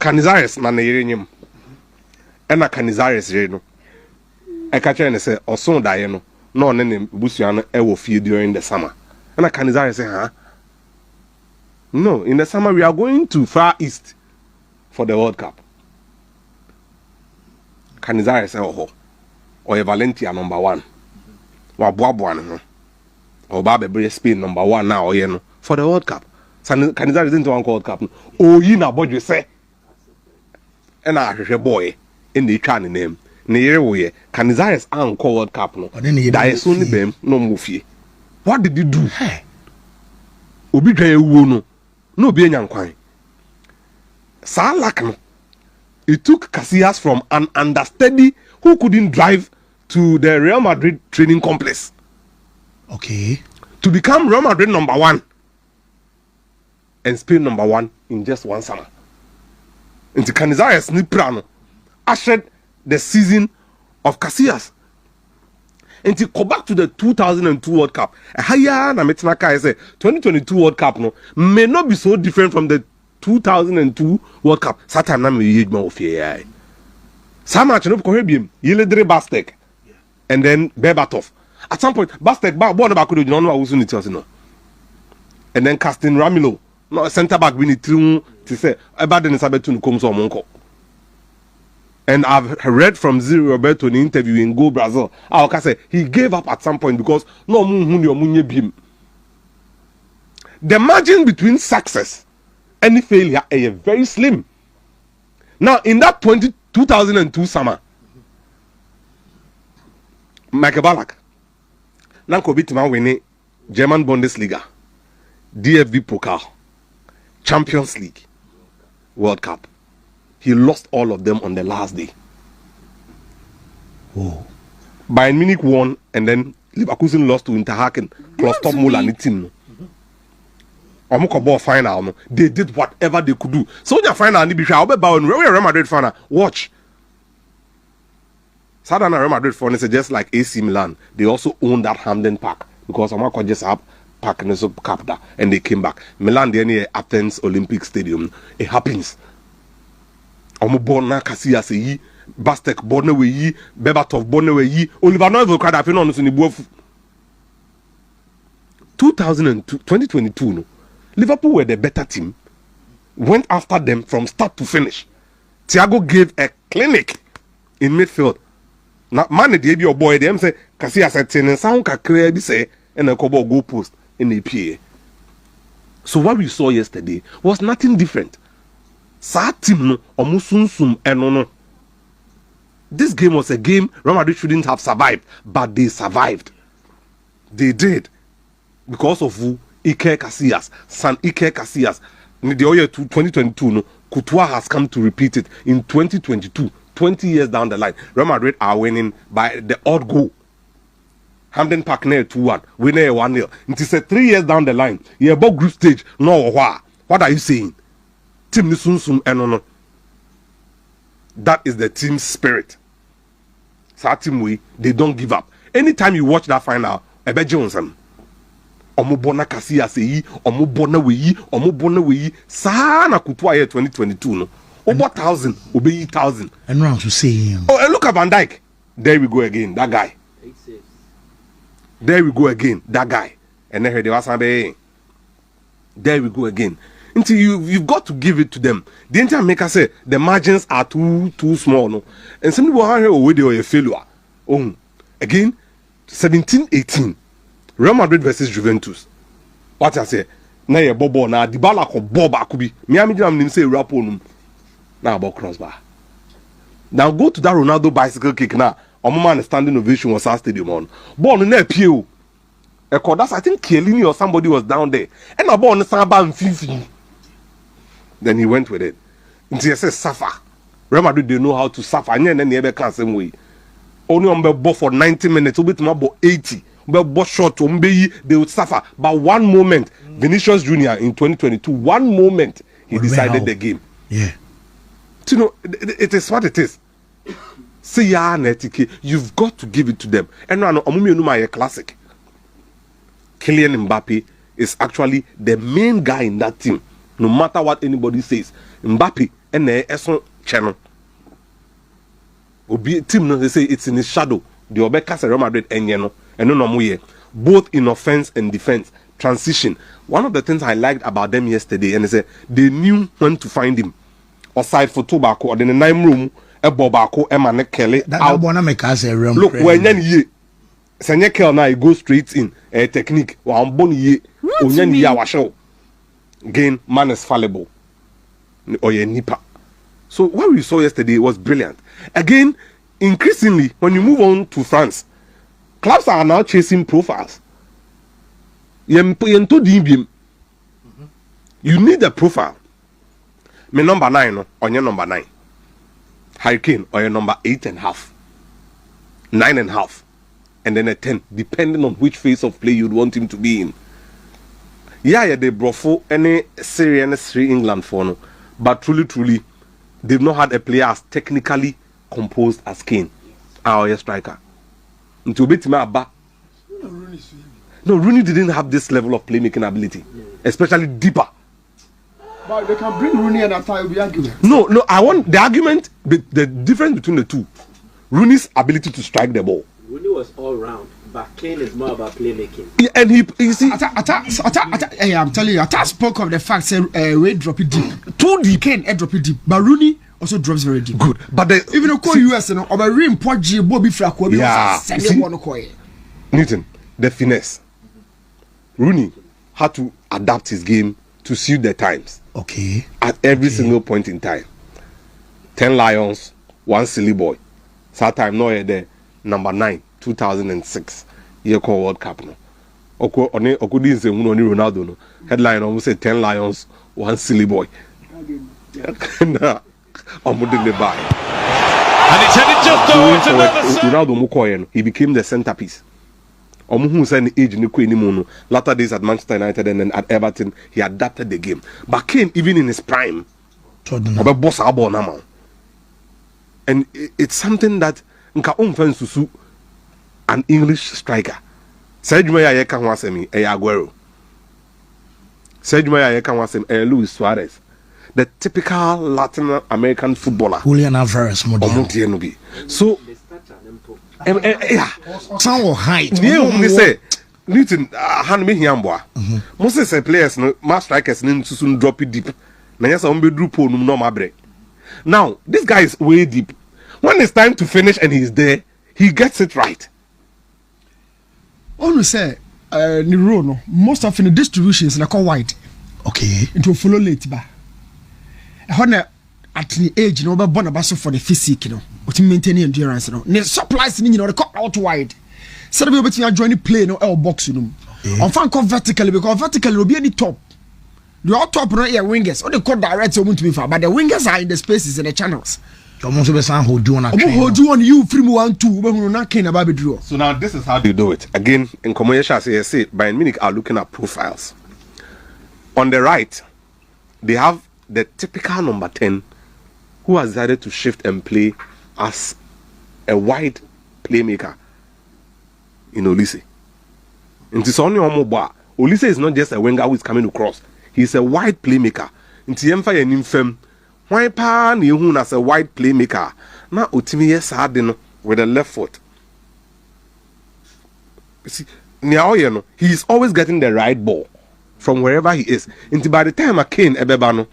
Canizares na neyerenyem. Ena Canizares re no. I catch and say or so die no. No nene busuano e wo fie during the summer. Ena Canizares say, huh? No, in the summer we are going to Far East for the World Cup. Canizares say oh. Or Valencia number 1. Wa boa no. Or Babe Spain number 1 now or no for the World Cup. Canizares into one World Cup. Oh, you na boy say. And I boy in the Chan name. Near way, Canizares and World Cup no. That is only them no movie. What did you do? Hey. Obi dray no. No be nyankwan. Sa lak no. It took Casillas from an understudy who couldn't drive to the Real Madrid training complex. Okay. To become Real Madrid number 1 and Spain number 1 in just one summer. Into Canizares ni prano ushered the season of Casillas. And to go back to the 2002 World Cup, haya na metinaka I say 2022 World Cup no may not be so different from the 2002 World Cup. Satam na me huge man of here. Some match no ko hebiem Yeledre Bastek and then Berbatov. At some point Bastek ba born back do no no usu ni no. And then Castin Ramilo no center back we need to say about the Sabetu no come so monko. And I've read from Zero Roberto in the interview in Go Brazil. I say he gave up at some point because no munye bim. The margin between success and failure is very slim. Now in that 2002 summer, Michael Ballack, Nanko Bitman winning German Bundesliga, DFB Pokal, Champions League, World Cup. He lost all of them on the last day. Oh. Bayern Munich won, and then Leverkusen lost to Interhaken. Klostop Muller and team. Ball final. They did whatever they could do. So the final, and Real Madrid final. Watch. Southern Real Madrid final is just like AC Milan. They also own that Hamden Park because Amako just have Park and so Capta, and they came back. Milan, they near Athens Olympic Stadium. It happens. Omo bona Casillas yi, Bastek bona we yi, Berbatov bona we yi, Oliver Novo kada fe no no ni buafu. 2022 no. Liverpool were the better team. Went after them from start to finish. Thiago gave a clinic in midfield. Na man dey be your boy dem say Casillas ten sound kakra bi say and a couple goal post in the PA. So what we saw yesterday was nothing different. Sa team no omusunsum eno. This game was a game Real Madrid shouldn't have survived, but they survived. They did because of who Iker Casillas, San Iker Casillas. In the year 2022, no, Couture has come to repeat it in 2022. 20 years down the line, Real Madrid are winning by the odd goal. Hamden Park near 2-1, winner 1-0. It is 3 years down the line. You're about group stage. No, what are you saying? Team Nisunsum enono. That is the team spirit. So team way, they don't give up. Anytime you watch that final, Ebe Johnson. Omubona Casillas yi, omubona we yi. Sana Couture year 2022 no. Over 1,000, obey 1,000. And round to see him. Oh, and look at Van Dijk. There we go again, that guy. 8-6. There we go again, that guy. And then they was there we go again. Until you've got to give it to them. The entire maker say the margins are too small, no. And some people are here already or a failure. Oh, again, 17-18, Real Madrid versus Juventus. What I say? Na ye bobo na Dybala ko boba kubi. Miami jam nim say rapo now about crossbar. Now go to that Ronaldo bicycle kick now. Man standing ovation was our stadium on. Ball in there, Pio. That's I think Chiellini or somebody was down there. And a ball on the Samba and Fifi. Then he went with it. And he says, suffer. Real Madrid, they know how to suffer. And then they can't same way. Only on the ball for 90 minutes, over to about 80. But short, they would suffer. But one moment, Vinicius Jr. in 2022, one moment, he decided the game. Yeah. You know, it is what it is. Say you've got to give it to them. And now, a classic. Kylian Mbappe is actually the main guy in that team. No matter what anybody says. Mbappe and Eson channel. Obi team no they say it's in his shadow. The Obeka Real Madrid and Yeno and no more both in offense and defense. Transition. One of the things I liked about them yesterday, and they said they knew when to find him. Aside for tobacco or in the 9 room, a bobacco, a man Kelly. That wanna make us a real. Look, when ye Sanya Kel now go straight in a technique. One bone ye onyan ya washo. Again, man is fallible. Or ye nipa. So what we saw yesterday was brilliant. Again, increasingly, when you move on to France, clubs are now chasing profiles. You need a profile. Me number 9 on your number 9. Hurricane or your number 8.5. 9.5. And then a 10, depending on which phase of play you'd want him to be in. Yeah, they brought for any Syrian 3 England for no. But truly, they've not had a player as technically composed as Kane, our striker. Until bit back. No, Rooney didn't have this level of playmaking ability, especially deeper. But they can bring Rooney and Atta will be argument. No, I want the argument, the difference between the two. Rooney's ability to strike the ball. Rooney was all round, but Kane is more about playmaking. Yeah, and you see, Atta, I'm telling you, Atta spoke of the fact that we drop it deep. Too deep. Kane drop it deep, but Rooney also drops very deep. Good, but even though US, or a rim point G Bobby Flacco, Newton, the finesse. Rooney had to adapt his game to suit the times. Okay. At every single point in time. 10 lions, 1 silly boy. That time no there. Number 9, 2006. Year called World Cup no. Oku didn't say Ronaldo no. Headline almost say 10 lions, 1 silly boy. Nah, I'm the buy. And it's headed just towards another side. Ronaldo Mukoyen, he became the centerpiece. Who said age no latter days at Manchester United and then at Everton, he adapted the game. But Kane, even in his prime, boss now. And it's something that nka an English striker. Sergio Maya can was me a Aguero. Sergio Maya can was Luis Suarez. The typical Latin American footballer. Julian Alvarez So yeah. Some will height. Yeah, we say Newton hand me hiamboa. Most say players no mass strikers need to soon drop it deep. Na yes on be drop no mabre. Now, this guy is way deep. When it's time to finish and he's there, he gets it right. Only say Niro no most often the distributions like wide. Okay. Into follow late ba. At the age, you know, but Bonabasso for the physique, you know, to maintain endurance, you know. The supplies, you know, they cut out wide. So the people between join the play, no L box, you know. On fan come vertically because vertically will be any top. The all top, no air wingers, or they cut direct so to be far, but the wingers are in the spaces and the channels. Almost the same who do on a hold you on you, free 1-2, but we're not king about the draw. So now this is how you do it. Again, in commercial, I say, Bayern Munich are looking at profiles. On the right, they have the typical number 10. Who has decided to shift and play as a wide playmaker in Olise. Into Sonny Omoba. Olise is not just a winger who is coming across. He's a wide playmaker. Into Yemfa and Infem. Why pan you as a wide playmaker? Now Utimi yes with the left foot. See, now you know he is always getting the right ball from wherever he is. Into by the time Kane Ebebano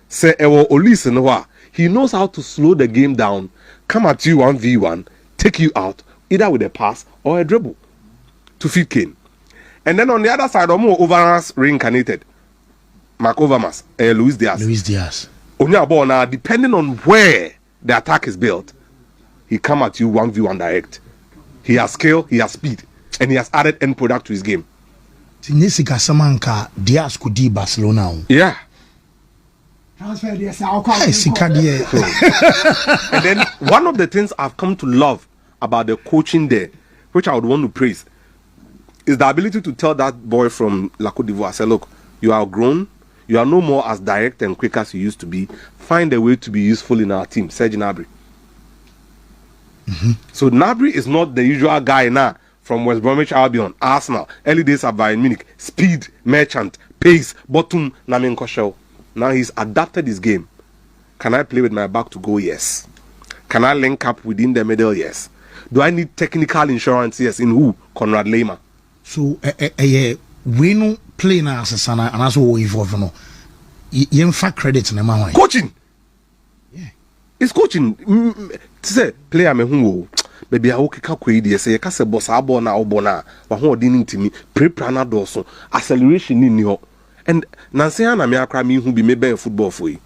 say ewo Olise no. He knows how to slow the game down, come at you 1v1, take you out, either with a pass or a dribble to feed Kane. And then on the other side, Overmars reincarnated. Mark Overmars, Luis Diaz. Now, depending on where the attack is built, he come at you 1v1 direct. He has skill, he has speed, and he has added end product to his game. Diaz could be Barcelona. Yeah. And then one of the things I've come to love about the coaching there, which I would want to praise, is the ability to tell that boy from La Côte d'Ivoire, say, look, you are grown, you are no more as direct and quick as you used to be. Find a way to be useful in our team. Serge Gnabry. So Gnabry is not the usual guy now from West Bromwich Albion, Arsenal, early days at Bayern Munich, speed, merchant, pace, bottom, Namen Koshel. Now he's adapted his game. Can I play with my back to goal? Yes. Can I link up within the middle? Yes. Do I need technical insurance? Yes. In who? Conrad Lema. So we no play na asesana and also we involve no. You fact credit na ma wan. Coaching. Yeah. It's coaching. Say player me who maybe I okay ka kwedi say ka se boss abo na obo na wa ho odi ntimi prepare na do so acceleration ni ho. And Nancy na me akra me who be me ben football for you.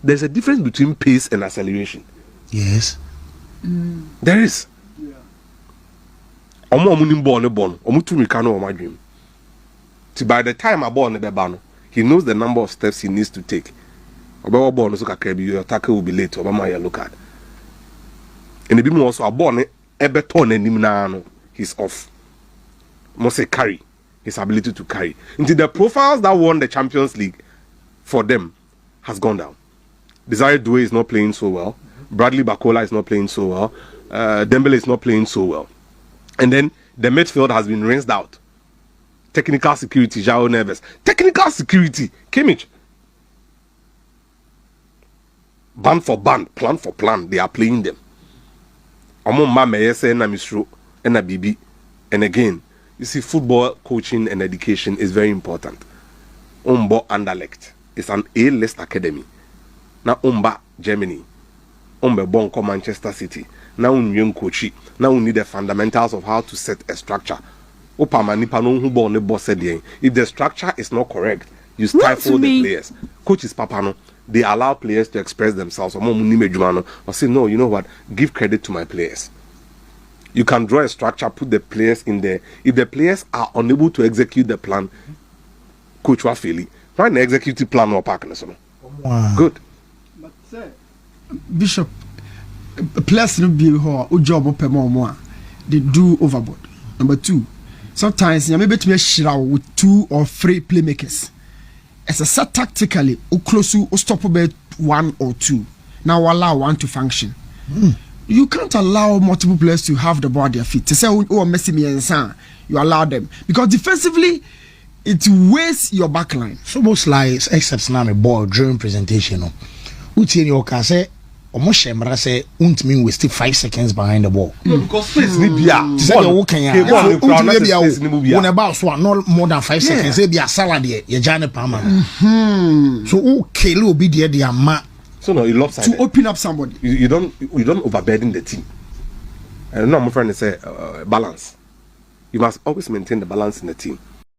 There's a difference between pace and acceleration. Yes. There is. Omo ni ball ne bon. Omo tumi ka no o madwem. By the time a ball ne be ba no, he knows the number of steps he needs to take. Obewo ball no so kakra bi your tackle will be late. Obama yellow card. And the also a ball ne ebe turn anim na no, he's off. Must say carry his ability to carry. Into the profiles that won the Champions League for them has gone down. Desire Doué is not playing so well. Bradley Bakola is not playing so well. Dembele is not playing so well. And then the midfield has been rinsed out. Technical security, João Neves. Technical security, Kimmich. Band for band, plan for plan, they are playing them. Among Mese and Misro and Bibi. And again, you see, football coaching and education is very important. Umbo Anderlecht is an A-list academy. Now Umba Germany. Umbe Bonko Manchester City. Now young coachy. Now we need the fundamentals of how to set a structure. If the structure is not correct, you stifle the players. Coaches Papano, they allow players to express themselves. Or say, no, you know what? Give credit to my players. You can draw a structure, put the players in there. If the players are unable to execute the plan, coach will fail. Why not execute the plan or park? Wow. Good. But sir, Bishop, players no be who job up more. They do overboard. Number two, sometimes you may be to shira with 2 or 3 playmakers. As a set tactically, or close to stop about 1 or 2. Now allow one to function. You can't allow multiple players to have the ball at their feet. To say, oh, Messi me and San, you allow them because defensively, it wastes your backline. So most like except now a ball during presentation. No, which in your can say almost shemra say won't mean we still 5 seconds behind the ball. No, because space ni bia. Say you walk ya. When about so not more than 5 seconds. Say be a salad here. You jane pama. So okay, will be there the ama. So no, you love to open up somebody. You don't overburden the team. And no, my friend say balance. You must always maintain the balance in the team.